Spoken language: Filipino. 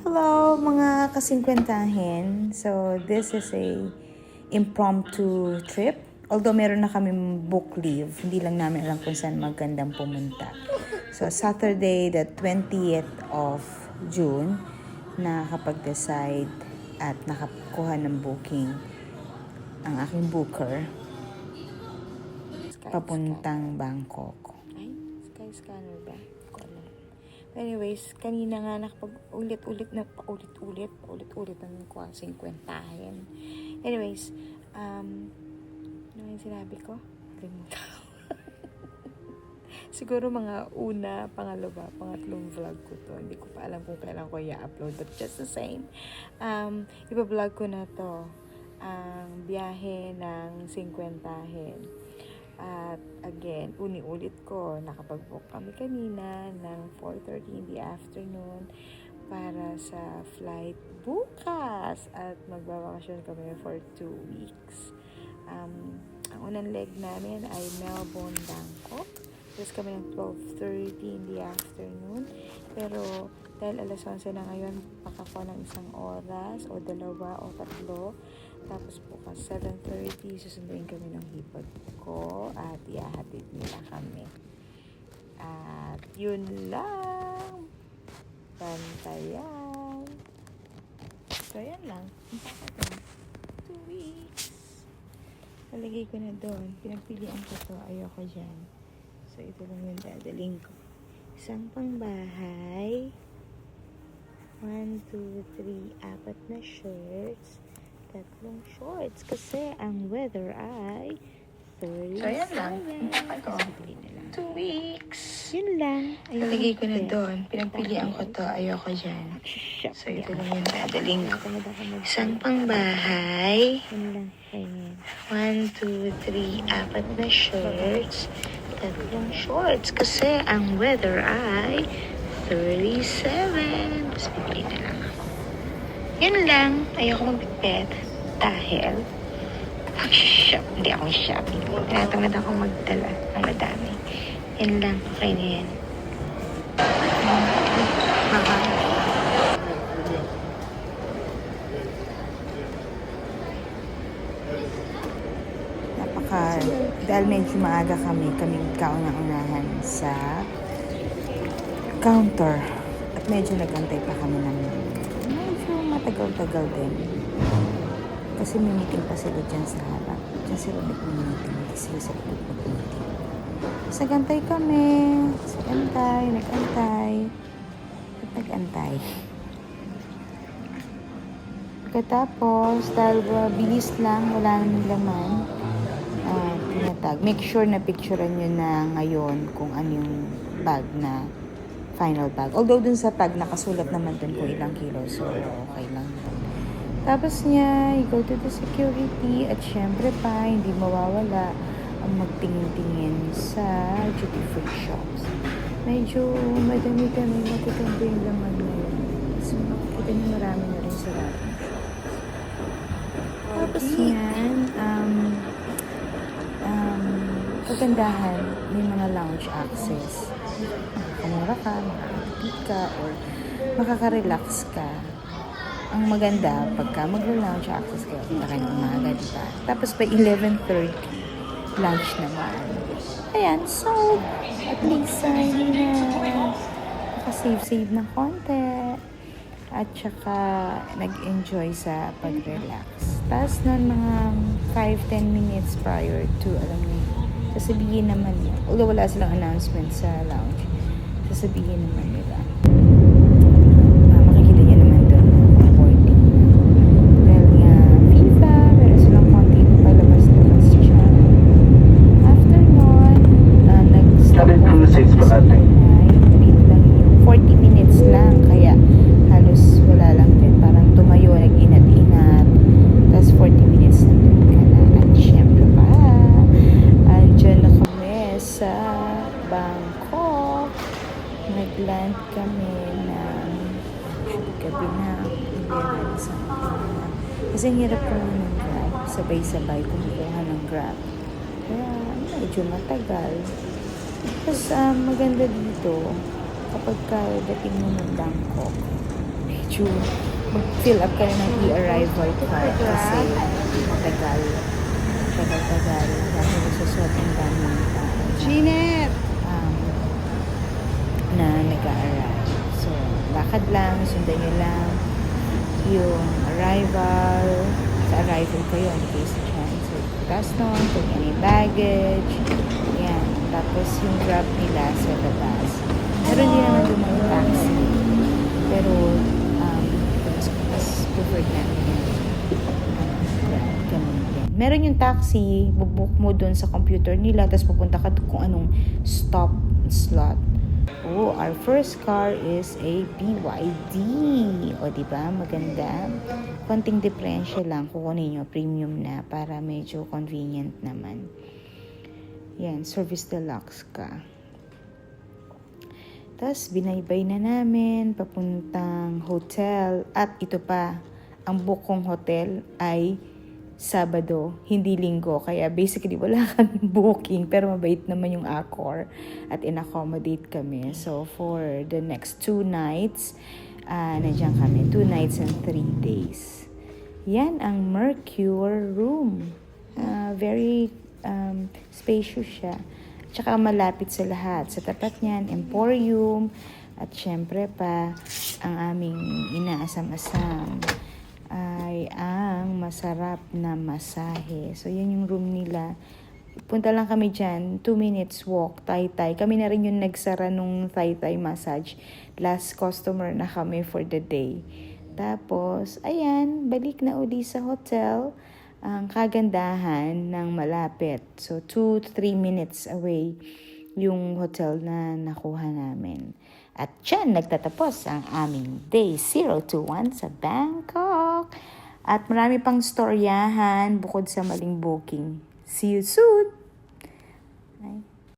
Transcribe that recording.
Hello mga kasingkwentahin. So this is a impromptu trip. Although meron na kami book leave, hindi lang namin alam kung saan magandang pumunta. So Saturday the 20th of June, nakakapag-decide at nakakuha ng booking ang aking booker papuntang Bangkok. Ay, Skyscanner ba? Ko alam. Anyways, kanina nga nakapag-ulit-ulit na paulit-ulit ng kuha 50. Anyways, ano yung sinabi ko? Kalimutan ko. Siguro mga pangalawa, pangatlong vlog ko to. Hindi ko pa alam kung kailan ko i-upload. But just the same. Ipa-vlog ko na to. Ang biyahe ng 50. At again, uni-ulit ko, nakapag-book kami kanina ng 4:30 in the afternoon para sa flight bukas. At magbabakasyon kami for 2 weeks. Ang unang leg namin ay Melbourne, Bangkok. Tapos kami ng 12:30 in the afternoon. Pero dahil alas 11 na ngayon, pakakuha ng 1 oras o 2 o 3. Tapos bukas 7:30, susunduin kami ng hipag ko at ihahatid nila kami. At yun lang. Bantayan. So yan lang. 2 weeks. Nalagay ko na doon. Pinagpilian ko to. Ayoko dyan. So ito lang yung dadaling ko. Isang pangbahay. 1, 2, 3, 4 na shirts. 3 shorts kasi ang weather ay 37. So, yan lang. 2 weeks. Yun lang. Nalagay ko na doon. Pinagpilian ko to. Ayoko dyan. So, ito lang yung dadaling ko. Isang pangbahay. Yun lang. Ayan. 1, 2, 3, 4 na shirts. 3 shorts kasi ang weather ay 37. Tapos bibili na lang ako. Yun lang. Ayoko magpipet dahil mag-shop. Hindi ako shopping. Tinatamad ako magdala ng madami. Yan lang. Okay na yan. Dahil medyo maaga kaming kauna-unahan sa counter. At medyo nagantay pa kami ng medyo matagal-tagal din. Kasi may meeting pa sila dyan sa harap. Dyan sila nag-meeting. Hindi sila sa likod nag-meeting. Tapos nagantay kami. Nag-antay. Pagkatapos, dahil bilis lang, wala namang laman, tinatag. Make sure na picturean nyo na ngayon kung ano yung bag na final bag. Although dun sa tag, nakasulat naman dun kung ilang kilo. So, okay lang. Tapos niya, you go to the security at syempre pa, hindi mawawala ang magtingin-tingin sa duty-free shops. Medyo madami-dami matikampo yung laman ngayon. So, makikita niyo marami na rin sa rating. Tapos yan, kagandahan, may mga lounge access. Makakamura ka, makakatipid ka, or makaka-relax ka. Ang maganda, pagka magla-lounge access kayo, punta kayo ng umaga, diba? Tapos by 11:30, lunch naman. Ayan, so, at least, hindi na nakasave-save ng konti. At saka, nag-enjoy sa pag-relax. Tapos nun, mga 5-10 minutes prior to, alam niyo, sasabihin naman niya. Although wala silang announcement sa lounge, sasabihin naman nila. Makikita niya naman doon na reporting. Dahil nga, FIFA, meron silang konting palabas-labas siya. After nun, nag-stop over sa Panay. Maliit lang yun. 40 minutes lang, kaya halos wala lang din. Parang tumayo, nag-inat-inat. Tapos 40 minutes na doon ka na. At syempre pa, andyan na kami sa Bangkok. Nag-land kami ng gabi na 11 something na. Kasi hirap kami ng Grab. Sabay-sabay kumukuha ng Grab. Kaya medyo matagal. Tapos maganda dito kapag dating mo ng Bangkok, medyo mag-fill up ka na ng e-arrival card kasi matagal. Tagal-tagal. Dahil nasusuot ang dami ng tao na nag-a-arrive. So, lakad lang, sundan nyo lang yung arrival. Sa arrival kayo, in case dyan. So, custom, kung ano yung baggage. Yan. Tapos yung grab nila sa labas. Meron din naman doon mga taxi. Pero, mas preferred namin yan. Grab, ganun din. Meron yung taxi, bubook mo doon sa computer nila, tapos pupunta ka kung anong stop slot. Oh, our first car is a BYD. O, diba? Maganda. Konting diferensya lang. Kukunin nyo premium na para medyo convenient naman. Yan, service deluxe ka. Tapos, binaybay na namin papuntang hotel. At ito pa, ang book kong hotel ay Sabado, hindi Linggo. Kaya basically wala kaming booking, pero mabait naman yung Accor at in-accommodate kami. So for the next 2 nights, nandiyan kami. 2 nights and 3 days. Yan ang Mercure room. Very spacious siya. Tsaka malapit sa lahat. Sa tapat niyan, Emporium. At syempre pa, ang aming inaasam-asam ay ang masarap na masahe. So, yan yung room nila. Punta lang kami dyan, 2 minutes walk, Taytay. Kami na rin yung nagsara nung Taytay massage. Last customer na kami for the day. Tapos, ayan, balik na uli sa hotel. Ang kagandahan ng malapit. So, 2 to 3 minutes away yung hotel na nakuha namin. At dyan, nagtatapos ang aming day 021 sa Bangkok. At marami pang storyahan bukod sa maling booking. See you soon! Bye.